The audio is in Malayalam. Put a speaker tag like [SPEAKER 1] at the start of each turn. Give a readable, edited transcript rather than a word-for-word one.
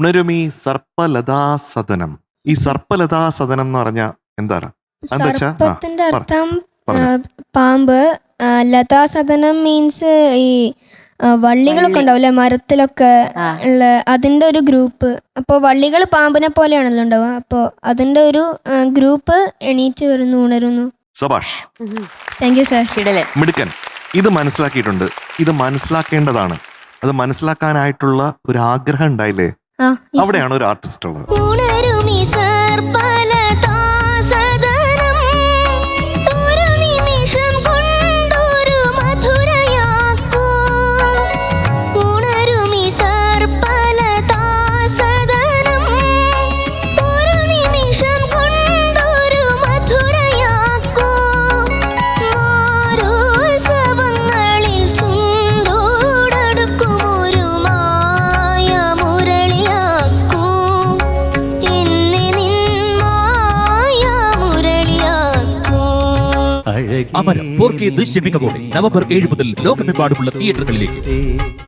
[SPEAKER 1] ഉണരുമീ സർപ്പലതാസദനം. ഈ സർപ്പലതാസദനം എന്ന് പറഞ്ഞ എന്താണ്?
[SPEAKER 2] സർപ്പത്തിന്റെ അർത്ഥം പാമ്പ്. ലതാസദനം മീൻസ് ഈ വള്ളികളൊക്കെ ഉണ്ടാവില്ലേ മരത്തിലൊക്കെ ഉള്ള അതിന്റെ ഒരു ഗ്രൂപ്പ്. അപ്പോൾ വള്ളികൾ പാമ്പിനെ പോലെയാണല്ലോ ഉണ്ടാവുക. അപ്പോൾ അതിന്റെ ഒരു ഗ്രൂപ്പ് എണീറ്റ് വരുന്നു, ഉണരുന്നു.
[SPEAKER 1] സബാഷ്,
[SPEAKER 2] താങ്ക് യു സർ.
[SPEAKER 1] മിടുക്കൻ. ഇത് മനസ്സിലാക്കിയിട്ടുണ്ട്. ഇത് മനസ്സിലാക്കേണ്ടതാണ്. അത് മനസ്സിലാക്കാനായിട്ടുള്ള ഒരു ആഗ്രഹം ഉണ്ടായില്ലേ? അവിടെയാണ് ഒരു ആർട്ടിസ്റ്റ് ഉള്ളത്.
[SPEAKER 3] അമരം 4K ദൃശ്യമികവോടെ നവംബർ 7 മുതൽ ലോകമെമ്പാടുമുള്ള തിയേറ്ററുകളിലേക്ക്.